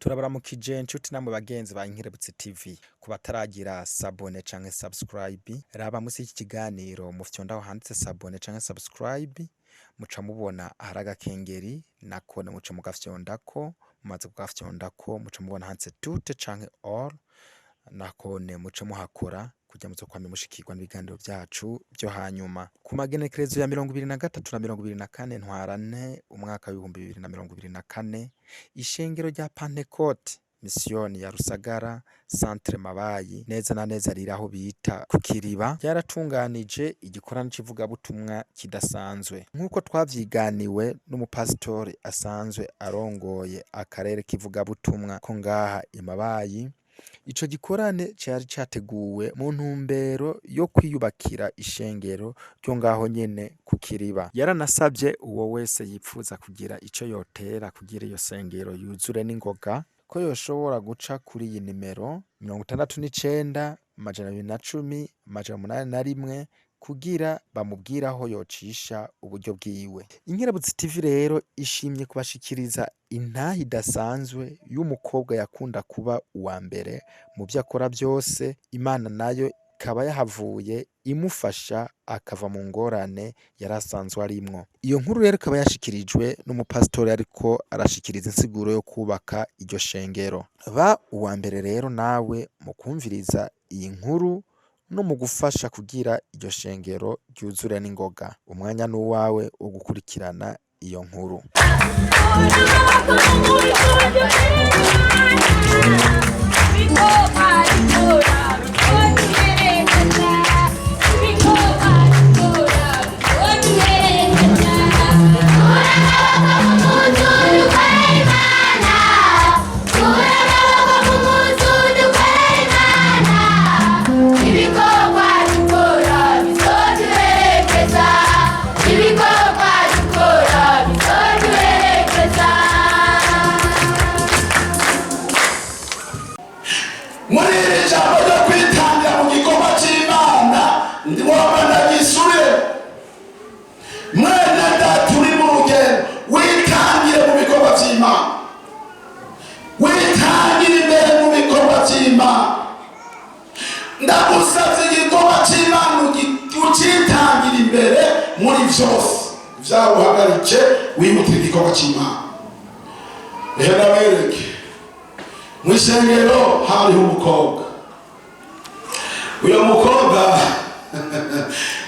Turabaramukije inshuti namwe bagenzi ba Inkirebutse TV ku bataragira sabone canke subscribe raba musi y'iki kiganiro mu fyondaho handitse sabone canke subscribe muca mubona aharaga kengeri nakone muca mugafyondako mumaze kugafyondako muca mubona handitse toute canke all nakone muca muhakora kugira muzo kwame mushikirwa n'ibiganiro byacu byo hanyuma ku magenekerezo ya 2023 na 2024 ntwarane umwaka wa 2024 ishengero rya Pentecote misiyoni ya Rusagara centre Mabayi neza na neza riraho bita ku Kiriba yaratunganije igikorano civuga butumwa kidasanzwe nkuko twavyiganiwe n'umupasitore asanzwe arongoye akarere kivuga butumwa ko ngaha imabayi. Ico gikorane cyari cyateguwe mu ntumbero yo kwiyubakira ishengero ryo ngaho nyene ku Kiriba. Yaranasabye uwo wese yipfuza kugira ico yotera kugira iyo sengero yuzure n'ingoga ko yoshobora guca kuri iyi nimero 69 210 881 kugira bamubwiraho yocisha uburyo bwiwe. Inkirebutse TV rero ishimye kubashikiriza intahe idasanzwe y'umukobwa yakunda kuba uwambere mu byo akora byose, Imana nayo ikaba yahavuye imufasha akava mu ngorane yarasanzwe arimwo. Iyo nkuru rero ikaba yashikirijwe n'umupasitore ariko arashikiriza insiguro yo kubaka iryo shengero. Ba Uwambere rero nawe mu kumviriza iyi nkuru no mu gufasha kugira iryo shengero ryuzure n'ingoga. Umwanya n'uwawe wo gukurikirana iyo nkuru. Ndagusavye igikorwa c'Imana ucitangira imbere muri vyose vyawuhagarike wihutira igikorwa c'Imana. Rero bereke mw'ishengero hariho umukobwa. Uyo mukobwa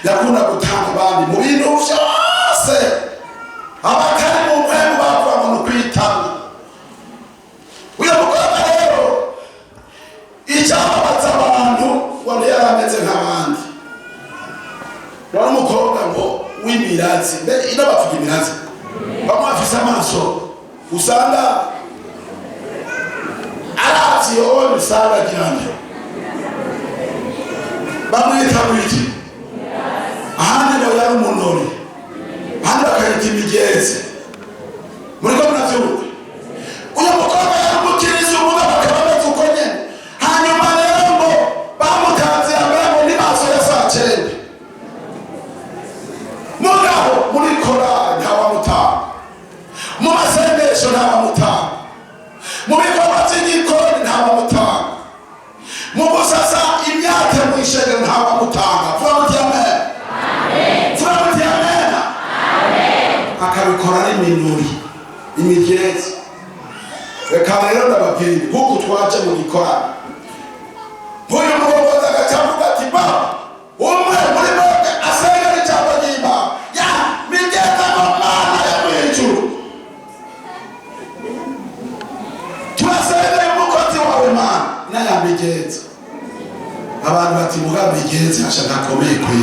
yakunda gutanga abandi mu bintu vyose abatari mu mpemu bavuga ngo nukwitanga. Uyo mukobwa rero icyababaza abantu wari yarameze nk'abandi. Wari umukobwa ngo w'imirazi, ino bavuga imirazi bamwe bafise amaso usanga aravye yowe usanga kiranje bamwita wiki ahandi ngo yari umunori ahandi bakayita imigezi. Muriko muravyumva uyo mukobwa yari umukiriza umugabo akaba ameze uko nyene. Hanyuma rero ngo bamutanze yambere ngo ni maso ya saa 9 mugabo muri korali ntawamutanga, mu masengesho ntawamutanga, mu bikorwa by'igikoni ntawamutanga, mu gusasa imyaka mu ishengero ntawamutanga. Vuga muti amen. Vuga muti amen. Akabikora n'iminuri imigezi. Reka rero ndababwira kuko twaje mu gikorano. Uyu mugobozi agacavuga ati ba umwe muri boke asengera ijambo ry'Imana ya migeza ngo Mana ya mw'ijuru turasengera umukozi wawe Mana naya migeza. Abantu bati muga migeza ashaka komeye kwe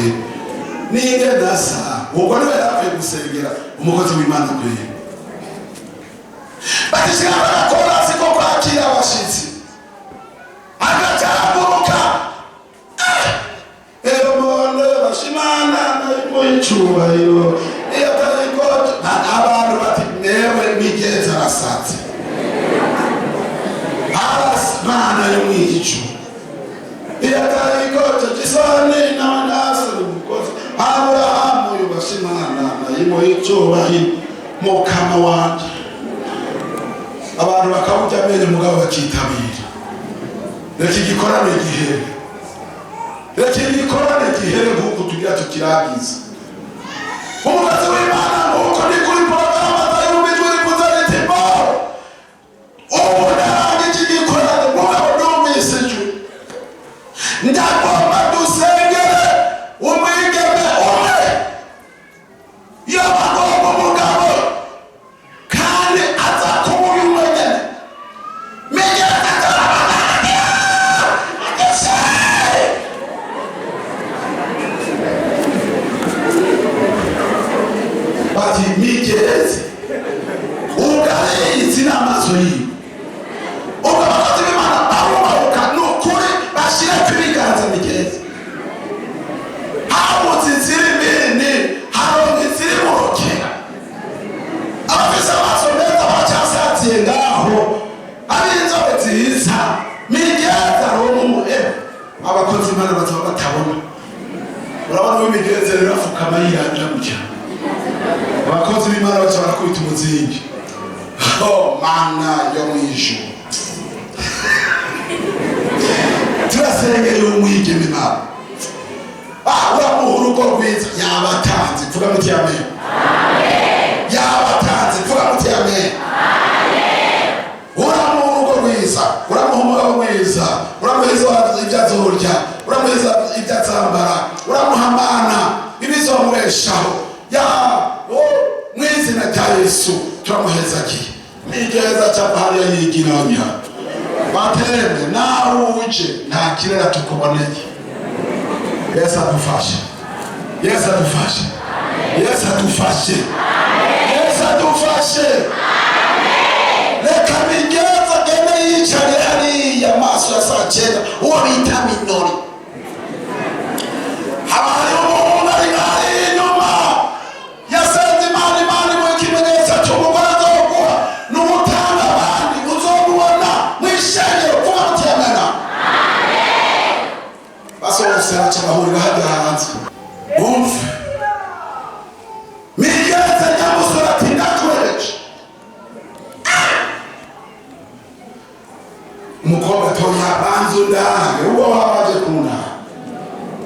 nigenda sa ubwo niwe yapfuye gusengera umukozi w'Imana kwe. Batishira barakora siko kwakira abashitsi agacaguruka ebone bashimana n'icubahiro iyo tariko abantu bati newe migeza arasatse Mana yo mw'ijuru iyo tariko gisone n'abanasi umukozi Aburahamu yubashimana n'icubahiro mukama wanje. Abantu bakawujya bamenye umugabo bakitabira. Reka igikorane gihere, reka igikorane gihere nk'uko tugira tukiragiza. Umukozi w'Imana nk'uko ni kuri porogaramu atayumijwe uri kuzaritimba. Ubu nange iki gikorane mugabo numvise ijwi. Ndagomba dusengere umwigeme umwe y'abagomba umugabo kandi aza kuba uyu mwenyene. Bati Migezi ugayizi n'amaso yiwe. Ubwo abakozi b'Imana barubahuka n'ukuri bashira kwibiganza Migezi. Habuze inzira nini, haronka inzira imurokera. Abafise amaso meza bacyasatiye ngaho, ab'inzobe nziza, Migezi aronka umuhemu. Abakozi b'Imana bazaba batabona. Urabona uwo Migezi rero afukama yiranja gutya. Abakozi b'Imana baca barakubita umuzingi. Oh mana yo mwijuru. Turasengera umwigeme Imana. Uramuha urugo rwiza yabatanze. Vuga muti amen. Amen. Yabatanze. Vuga muti amen. Amen. Uramuha urugo rwiza, uramuha umugabo mwiza, uramuha ibyo azorya, uramuha ibyo azambara, uramuha amana ibizomureshaho. Mwizina rya Yesu turamuhezagiye. Migeza cyapahariya yigiranya. Baterembe nawe uje nta kirera tukuboneye. Yesu adufashe. Yesu adufashe. Yesu adufashe. Yesu adufashe. Reka Migeza gene yicare hariya amaso ya saa 9 uwo bita Minori. Habaye umuntu ari inyuma yasenze Imana mu kimenyetso cy'umugore azoguha n'umutanga abandi uzomubona mwishengero kuva mutemena. Amen. Basohotse baca bahurira hajya hanze. Umve Migeza nyamusore ati ndakwereje. Umukobwa toya banzu ndange uwo wabaje kuna.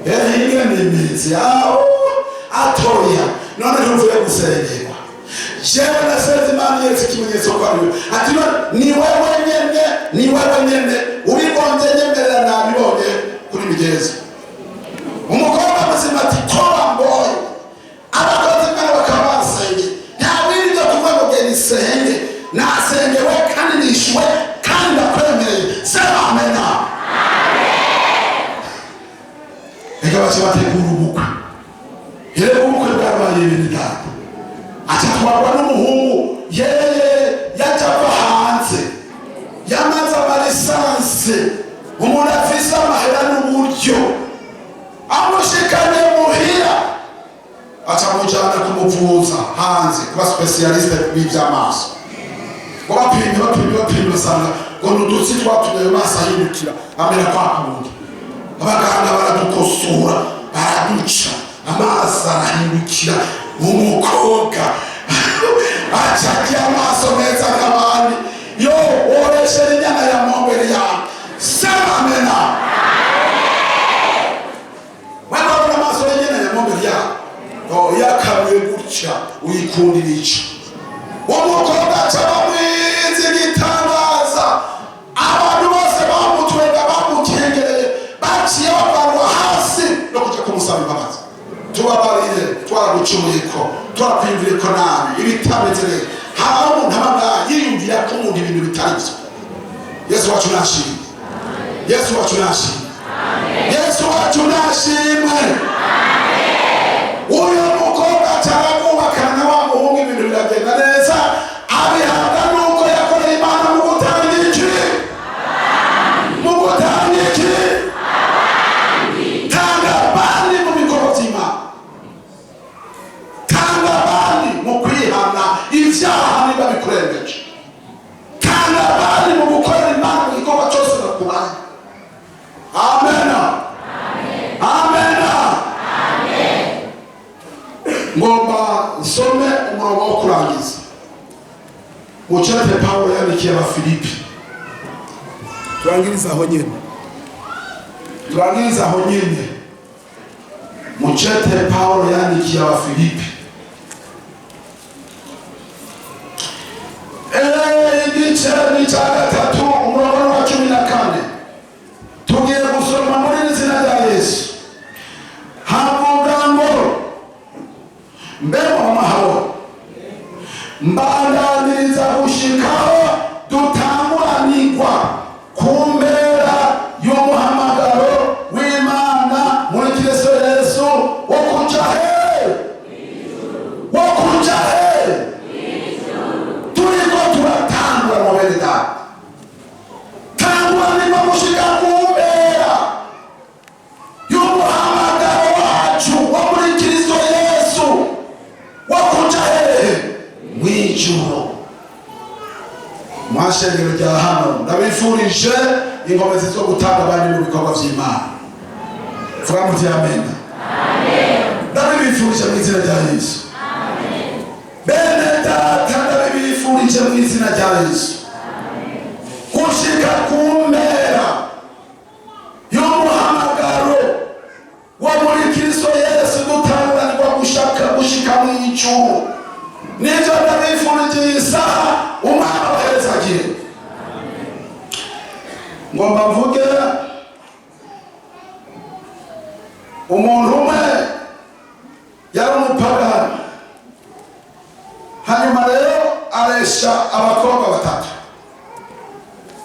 Hinge n'imitsi yawo atoya none ntuvuye gusengerwa. Jewe nasenze Imana yeretse ikimenyetso kwa ariwe. Ati ni wewe nyene ubigonze nyemerera nabibonye kuri Migezi. Umukobwa muzima ati toba mboye. Abakozi b'Imana bakabasenge. Nta bindi byo kuvuga ngo genda isenge. Nasengewe kandi nishuwe kandi ndakwemereye. Sema amen. Ega bache bategura ubukwe. Hele ubukwe bwabaye ibintu data. Atatwagwa n'umuhungu yajava hanze. Yamaze amalisanse. Umuntu afise amahera n'uburyo. Amushikane muhira. Acamujana kumuvuza hanze kuba specialiste b'ivy'amaso. Bapima usanga ngo n'udutsi twatumye ayo maso ahindukira amera kwa kundi. Abaganga baradukosora baraduca amaso arahindukira. Umukobwa acagiye amaso meza nk'abandi. Yo woreshere inyana ya Uwambere yawe. Sema amen. Wabona amaso y'inyana ya Uwambere yawe yakabuye gutya uyikundira iki. Umukobwa acaba mwiza igitangaza. Abantu bose bamutwenga bamukengereye baciye bavanwa hasi no kuja kumusaba imbabazi. Tubabarire twaragucumuye ko turakwimvire ko nabi ibitameze neza. Habaho umuntu abanga yiyumvira ko umuntu ibintu bitari byo. Yesu wacu nashimwe. Yesu wacu nashimwe. Yesu wacu nashimwe. Uyo mukobwa atarabubakana na wa muhungu ibintu biragenda neza. Abihabwa nuko yakoreye Imana mu gutanga iki. Mu gutanga iki. Tanga abandi mu bikorwa by'Imana. Tanga abandi mu kwihana ibyaha niba bikurengeje. Tanga abandi mu gukorera Imana mu gikorwa cyose bakubaye. Amen. Amen. Ngomba nsome umurongo wo kurangiza. Mucete Pawulo yandikiye Abafilipi turangiriza aho nyine mucete Paulo yandikiye Abafilipi igice ni cya 3 umurongo wa 14 tugiye gusoma muri izina rya Yesu. Havuga ngo mbere amahoro mbandaniriza gushikaho dutanguranirwa kumbera y'umuhamagaro w'Imana muri Kristo Yesu wo kuja turiko turatangura mu bene data tanguranirwa gushika kumbera y'umuhamagaro wacu wo muri Kristo Yesu wo kuja mw'ijuru. Mwashengero rya hano ndabifurije inkomezi zo gutanga abandi mu bikorwa vy'Imana. Vuga muti amen. Ndabifurije mu izina rya Yesu. Bene data ndabifurije mu izina rya Yesu. Gushika kumbera y'umuhamagaro wo muri Kristo Yesu dutanguranirwa gushika mw'ijuru. Nivyo ndabifurije isaha umwana waheza agiye. Ngomba mvuge umuntu umwe yari umupagani, hanyuma rero aresha abakobwa 3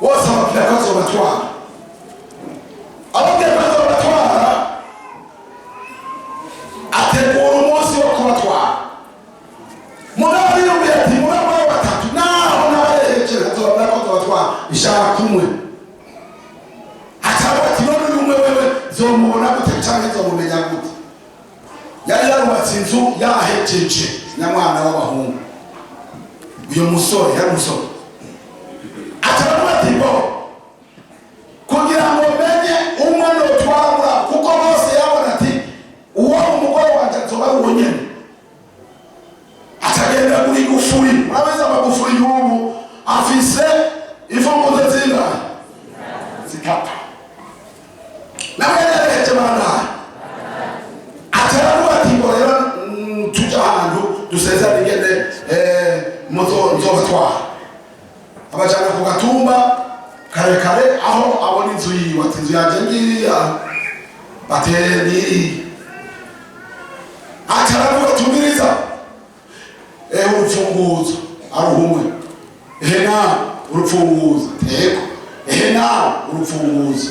bose ababwira ko azobatwara. Ababwira ko azobatwara ategura umunsi wo kubatwara. Mugabo yumviye ati mugabo 3 naho nabaherekeje azobabwira ko azobatwara ishaka kumwe. Ati none umwe wewe zomubona gute canke zomumenya gute? Yari yarubatse inzu yahejeje nyamwana w'abahungu. Uyo musore yari musore ati bo kugira ngo menye umwe notwara kuko bose yabona ati uwo umugore wanje azoba ari uwo nyene. Atagenda kuri gufuri, murabeza amagufuri y'ubu afise imfunguzo zingahe? 3. Nawe yareje bana ataravuga ati ngo rero tuja ahantu dusezerane ngende nzobatwara. Abajana ku gatumba kare aho abona inzu yiwe ati inzu yanje ngiriya bateri ataravuga tumiriza urufunguzo aruhumwe na urufunguzo teko na urufunguzo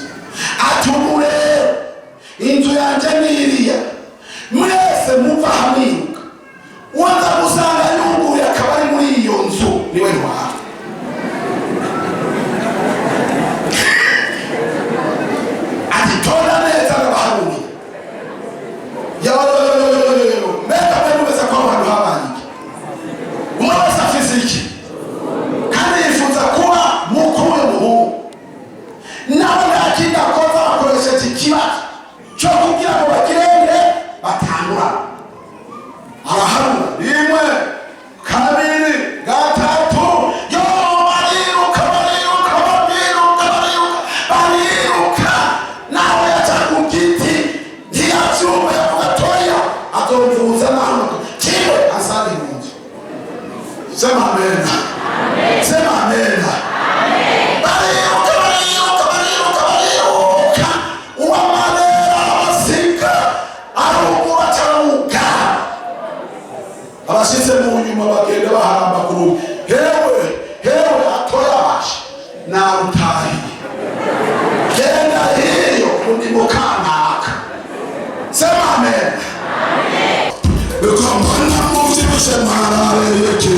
atumure inzu yanje ngiriya mwese muva hamiruka uwanza gusanga yuguruye akaba ari muri iyo nzu niwe ntwara. Atitona neza n'abaharuni mbega mwemeza ko abantu habanike umwe wese afise iki kandi yifuza kuba mukuru w'umuhungu. Nawe ntakindi akoza bakoresheje ikibazo cyo kugira ngo bagirende batangura. Araharura 1, 2, 3 yo bariruka nawe yaca ku giti ntiyavyumva yavuga toya azomvuza naho kiwe asali munzu. Sema amen. Sema amen. Abashize mu nyuma bagenda baharamba kuru hewe atoyabashe narutahi genda hiyo kundi mukanaka. Sema amen. Bekomana muvyi kusemara yeke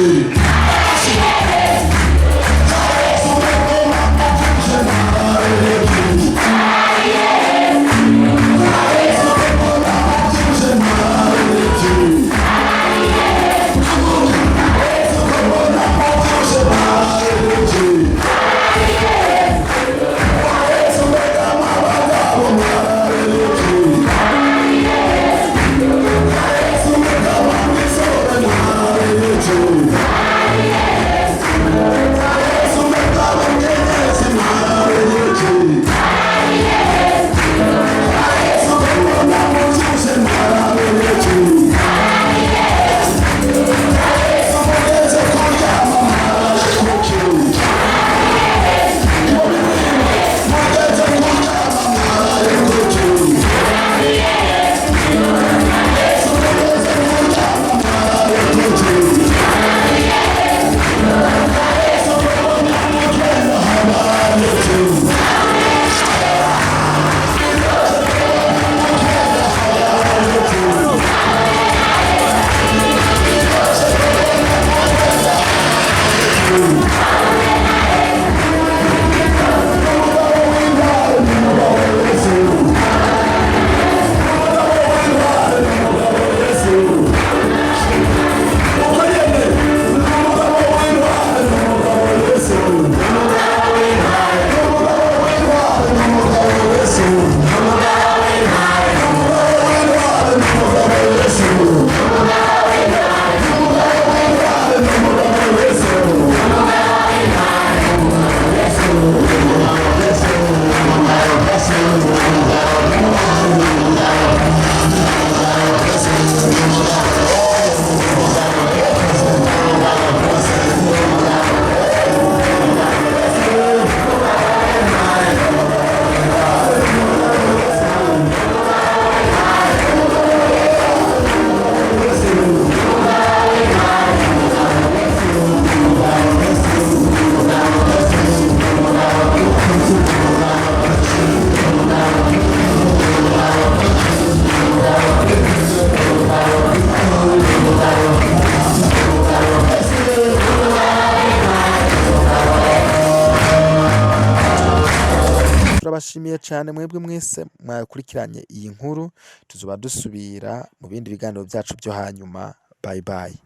turabashimiye cyane mwebwe mwese mwakurikiranye iyi nkuru, tuzoba dusubira mu bindi biganiro byacu byo hanyuma. Bye bye.